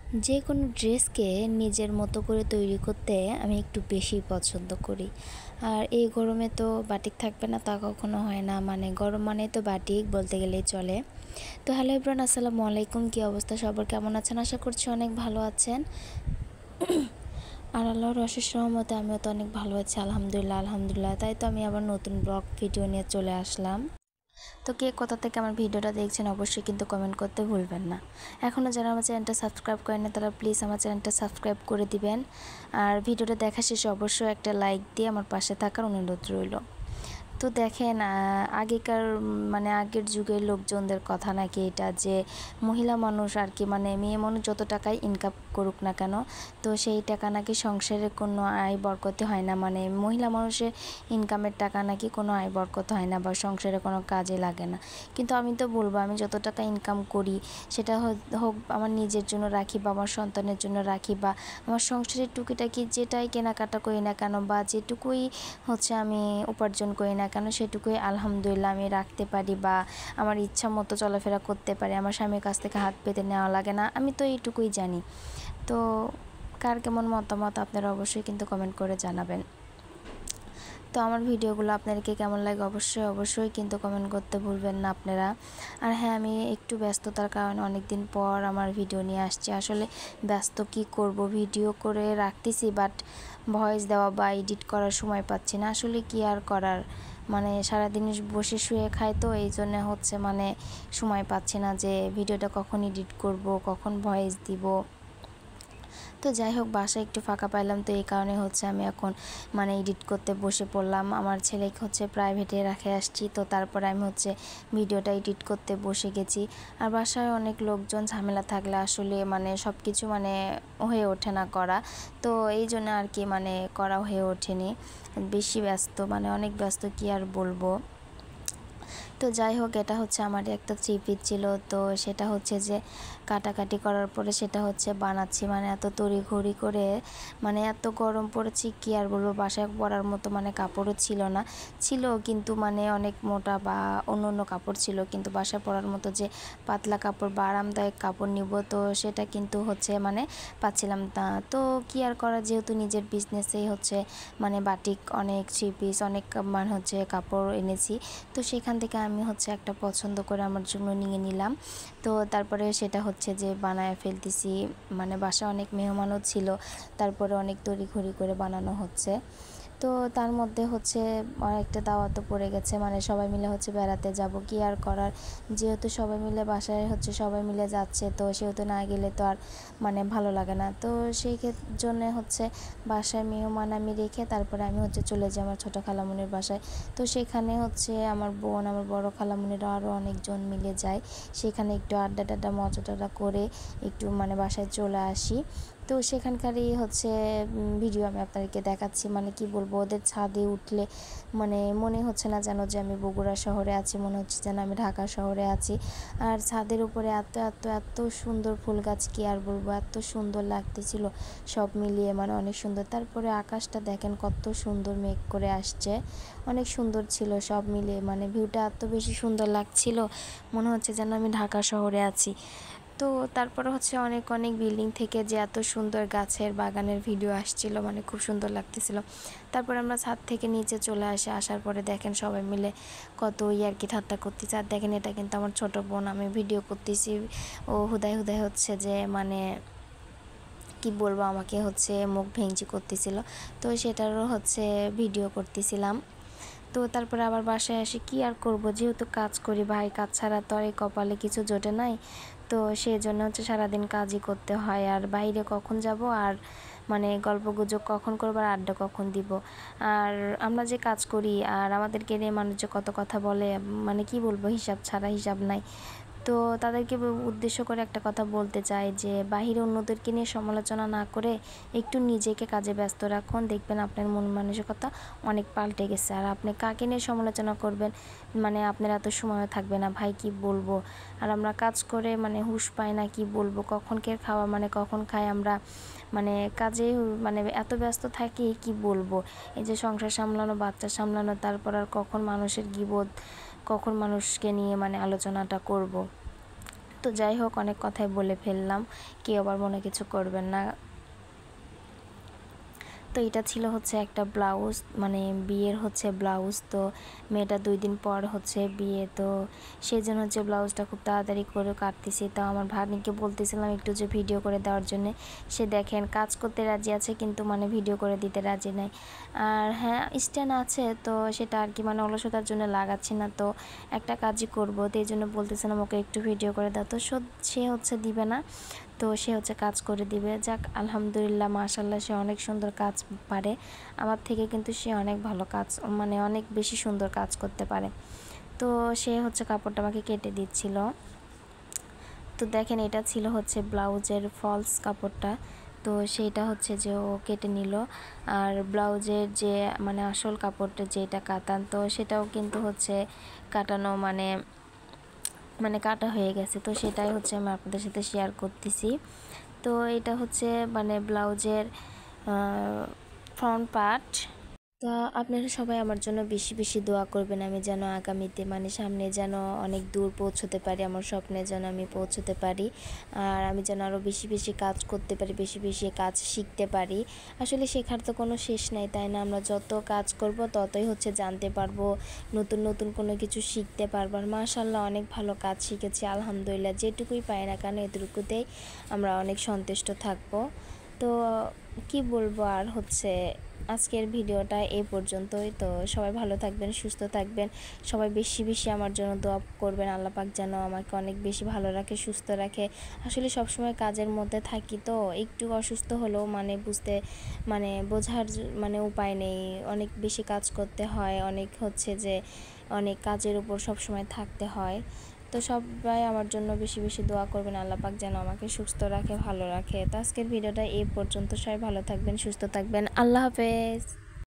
যে কোনো ড্রেসকে নিজের মতো করে তৈরি করতে আমি একটু বেশি পছন্দ করি। আর এই গরমে তো বাটিক থাকবে না তা কখনো হয় না, মানে গরম মানে তো বাটিক বলতে গেলেই চলে। তো হ্যালো এভরিওয়ান, আসসালামু আলাইকুম। কী অবস্থা সবার, কেমন আছেন? আশা করছি অনেক ভালো আছেন। আর আল্লাহর অশেষ রহমতে আমিও তো অনেক ভালো আছি, আলহামদুলিল্লাহ আলহামদুলিল্লাহ। তাই তো আমি আবার নতুন ব্লগ ভিডিও নিয়ে চলে আসলাম। তো কে কোথা থেকে আমার ভিডিওটা দেখছেন অবশ্যই কিন্তু কমেন্ট করতে ভুলবেন না। এখনও যারা আমার চ্যানেলটা সাবস্ক্রাইব করেন না তারা প্লিজ আমার চ্যানেলটা সাবস্ক্রাইব করে দিবেন। আর ভিডিওটা দেখা শেষে অবশ্যই একটা লাইক দিয়ে আমার পাশে থাকার অনুরোধ রইল। তো দেখেন, আগেকার মানে আগের যুগের লোকজনদের কথা নাকি এটা, যে মহিলা মানুষ আর কি, মানে মেয়ে মানুষ যত টাকাই ইনকাম করুক না কেন, তো সেই টাকা নাকি সংসারের কোনো আয় বরকতে হয় না। মানে মহিলা মানুষের ইনকামের টাকা নাকি কোনো আয় বরকত হয় না বা সংসারে কোনো কাজে লাগে না। কিন্তু আমি তো বলবো, আমি যত টাকা ইনকাম করি সেটা হোক আমার নিজের জন্য রাখি বা আমার সন্তানের জন্য রাখি, বা আমার সংসারের টুকিটাকি যেটাই কেনাকাটা করি না কেন বা যেটুকুই হচ্ছে আমি উপার্জন করি না কেন, সেটুকুই আলহামদুলিল্লাহ আমি রাখতে পারি বা আমার ইচ্ছা মতো চলাফেরা করতে পারি। আমার স্বামীর কাছ থেকে হাত পেতে নেওয়া লাগে না, আমি তো এইটুকুই জানি। তো কার কেমন মতামত আপনারা অবশ্যই কিন্তু কমেন্ট করে জানাবেন। তো আমার ভিডিওগুলো আপনাদেরকে কেমন লাগে অবশ্যই অবশ্যই কিন্তু কমেন্ট করতে ভুলবেন না আপনারা। আর হ্যাঁ, আমি একটু ব্যস্ততার কারণে অনেক দিন পর আমার ভিডিও নিয়ে আসছি। আসলে ব্যস্ত কি করব, ভিডিও করে রাখতেছি বাট ভয়েস দেওয়া বা এডিট করার সময় পাচ্ছি না। আসলে কি আর করার, মানে সারাদিন বসে শুয়ে খাই, তো এই জন্য হচ্ছে মানে সময় পাচ্ছি না যে ভিডিওটা কখন এডিট করব, কখন ভয়েস দিব। তো যাই হোক, বাসায় একটু ফাঁকা পাইলাম, তো এই কারণে হচ্ছে আমি এখন মানে এডিট করতে বসে পড়লাম। আমার ছেলেকে হচ্ছে প্রাইভেটে রেখে আসছি, তো তারপরে আমি হচ্ছে ভিডিওটা এডিট করতে বসে গেছি। আর বাসায় অনেক লোকজন ঝামেলা থাকলে আসলে মানে সব কিছু মানে হয়ে ওঠে না করা, তো এই জন্য আর কি মানে করা হয়ে ওঠেনি। বেশি ব্যস্ত, মানে অনেক ব্যস্ত, কি আর বলবো। তো যাই হোক, এটা হচ্ছে আমার একটা থ্রি পিস ছিল, তো সেটা হচ্ছে যে কাটাকাটি করার পরে সেটা হচ্ছে বানাচ্ছি। মানে এত তড়িঘড়ি করে, মানে এত গরম পড়েছি কি আর বলবো। বাসায় পরার মতো মানে কাপড়ও ছিল না, ছিল কিন্তু মানে অনেক মোটা বা অন্য অন্য কাপড় ছিল, কিন্তু বাসায় পরার মতো যে পাতলা কাপড় বা আরামদায়ক কাপড় নিব, তো সেটা কিন্তু হচ্ছে মানে পাচ্ছিলাম না। তো কি আর করা, যেহেতু নিজের বিজনেসেই হচ্ছে মানে বাটিক অনেক থ্রি পিস অনেক মানে হচ্ছে কাপড় এনেছি, তো সেখান থেকে আমি হচ্ছে একটা পছন্দ করে আমার জন্য নিয়ে নিলাম। তো তারপরে সেটা হচ্ছে যে বানায় ফেলতেছি। মানে বাসায় অনেক মেহমানও ছিল, তারপরে অনেক তড়িঘড়ি করে বানানো হচ্ছে। তো তার মধ্যে হচ্ছে একটা দাওয়াতও পড়ে গেছে, মানে সবাই মিলে হচ্ছে বেড়াতে যাব, কি আর করার। যেহেতু সবাই মিলে বাসায় হচ্ছে সবাই মিলে যাচ্ছে, তো সেহেতু না গেলে তো আর মানে ভালো লাগে না। তো সেই জন্যে হচ্ছে বাসায় মেহমান আমি রেখে তারপরে আমি হচ্ছে চলে যাই আমার ছোটো খালামণির বাসায়। তো সেখানে হচ্ছে আমার বোন, আমার বড় খালামণিরা আরও অনেকজন মিলে যায়। সেখানে একটু আড্ডা টাড্ডা মজা টজা করে একটু মানে বাসায় চলে আসি। তো সেখানকারই হচ্ছে ভিডিও আমি আপনাদেরকে দেখাচ্ছি। মানে কি বলবো, ওদের ছাদে উঠলে মানে মনে হচ্ছে না যেন যে আমি বগুড়া শহরে আছি, মনে হচ্ছে যেন আমি ঢাকা শহরে আছি। আর ছাদের উপরে এত এত এত সুন্দর ফুল গাছ, কি আর বলবো, এত সুন্দর লাগতেছিল সব মিলিয়ে, মানে অনেক সুন্দর। তারপরে আকাশটা দেখেন কত সুন্দর মেঘ করে আসছে, অনেক সুন্দর ছিল সব মিলিয়ে। মানে ভিউটা এত বেশি সুন্দর লাগছিল, মনে হচ্ছে যেন আমি ঢাকা শহরে আছি। তো তারপরে হচ্ছে অনেক অনেক বিল্ডিং থেকে যে এত সুন্দর গাছের বাগানের ভিডিও আসছিল, মানে খুব সুন্দর লাগতেছিল। তারপরে আমরা ছাদ থেকে নিচে চলে আসি, আসার পরে দেখেন সবাই মিলে কত ইয়ার্কি ঠাট্টা করতেছে। আর দেখেন, এটা কিন্তু আমার ছোট বোন, আমি ভিডিও করতেছি, ও হুদায় হুদায় হচ্ছে যে মানে কি বলবো, আমাকে হচ্ছে মুখ ভেঙচি করতেছিল, তো সেটারও হচ্ছে ভিডিও করতেছিলাম। তো তারপরে আবার বাসায় আসি, কি আর করব, যেহেতু কাজ করি ভাই, কাজ ছাড়া তো আর এই কপালে কিছু জোটে নাই। তো সেই জন্য হচ্ছে সারাদিন কাজই করতে হয়, আর বাইরে কখন যাব আর মানে গল্পগুজব কখন করব আর আড্ডা কখন দিব। আর আমরা যে কাজ করি আর আমাদেরকে নিয়ে মানুষ যে কত কথা বলে, মানে কি বলবো, হিসাব ছাড়া হিসাব নাই। তো তাদেরকে উদ্দেশ্য করে একটা কথা বলতে চাই যে বাহিরে অন্যদেরকে নিয়ে সমালোচনা না করে একটু নিজেকে কাজে ব্যস্ত রাখুন, দেখবেন আপনার মন মানসিকতা অনেক পাল্টে গেছে। আর আপনি কাকে নিয়ে সমালোচনা করবেন, মানে আপনার এত সময় থাকবে না ভাই, কি বলবো। আর আমরা কাজ করে মানে হুঁশ পাই না, কি বলবো, কখন কে খাওয়া মানে কখন খাই আমরা, মানে কাজে মানে এত ব্যস্ত থাকি, কি বলবো। এই যে সংসার সামলানো, বাচ্চা সামলানো, তারপর আর কখন মানুষের গীবত, কখন মানুষকে নিয়ে মানে আলোচনাটা করব। তো যাই হোক, অনেক কথাই বলে ফেললাম, কেউ আবার মনে কিছু করবেন না। তো এটা ছিল হচ্ছে একটা ব্লাউজ, মানে বিয়ের হচ্ছে ব্লাউজ। তো মেয়েটা 2 দিন পর হচ্ছে বিয়ে, তো সেই জন্য হচ্ছে ব্লাউজটা খুব তাড়াতাড়ি করে কাটতেছি। তো আমার ভাগ্নিকে বলতেছিলাম একটু যে ভিডিও করে দেওয়ার জন্য, সে দেখেন কাজ করতে রাজি আছে কিন্তু মানে ভিডিও করে দিতে রাজি নাই। আর হ্যাঁ, স্ট্যান্ড আছে, তো সেটা আর কি মানে অলসতার জন্য লাগাচ্ছি না, তো একটা কাজই করবো, তো এই জন্য বলতেছিলাম ওকে একটু ভিডিও করে দাও। তো সে হচ্ছে দিবে না, তো সে হচ্ছে কাজ করে দিবে। যাক, আলহামদুলিল্লাহ, মাশাল্লাহ, সে অনেক সুন্দর কাজ পারে। আমার থেকে কিন্তু সে অনেক ভালো কাজ, মানে অনেক বেশি সুন্দর কাজ করতে পারে। তো সে হচ্ছে কাপড়টা আমাকে কেটে দিচ্ছিল। তো দেখেন, এটা ছিল হচ্ছে ব্লাউজের ফলস কাপড়টা, তো সেইটা হচ্ছে যে ও কেটে নিল। আর ব্লাউজের যে মানে আসল কাপড়টা যেটা কাতান, তো সেটাও কিন্তু হচ্ছে কাটানো, মানে মানে কাটা হয়ে গেছে। তো সেটাই হচ্ছে আমি আপনাদের সাথে শেয়ার করতেছি। তো এটা হচ্ছে মানে ব্লাউজের ফ্রন্ট পার্ট। তো আপনারা সবাই আমার জন্য বেশি বেশি দোয়া করবেন, আমি যেন আগামীতে মানে সামনে যেন অনেক দূর পৌঁছতে পারি, আমার স্বপ্নে যেন আমি পৌঁছতে পারি। আর আমি যেন আরও বেশি বেশি কাজ করতে পারি, বেশি বেশি কাজ শিখতে পারি। আসলে শেখার তো কোনো শেষ নাই, তাই না? আমরা যত কাজ করব ততই হচ্ছে জানতে পারবো, নতুন নতুন কোনো কিছু শিখতে পারবো। আর মাশাআল্লাহ, অনেক ভালো কাজ শিখেছি আলহামদুলিল্লাহ। যেটুকুই পাই না কেন এটুকুতেই আমরা অনেক সন্তুষ্ট থাকবো। তো কি বলবো, আর হচ্ছে আজকের ভিডিওটা এই পর্যন্তই। তো সবাই ভালো থাকবেন, সুস্থ থাকবেন, সবাই বেশি বেশি আমার জন্য দোয়া করবেন। আল্লাহ পাক যেন আমাকে অনেক বেশি ভালো রাখে, সুস্থ রাখে। আসলে সবসময় কাজের মধ্যে থাকি, তো একটু অসুস্থ হলেও মানে মানে বোঝার মানে উপায় নেই। অনেক বেশি কাজ করতে হয়, অনেক হচ্ছে যে অনেক কাজের উপর সবসময় থাকতে হয়। তো সবাই আমার জন্য বেশি বেশি দোয়া করবেন, আল্লাহ পাক যেন আমাকে সুস্থ রাখে, ভালো রাখে। তো আজকের ভিডিওটা এই পর্যন্ত, সবাই ভালো থাকবেন, সুস্থ থাকবেন, আল্লাহ হাফেজ।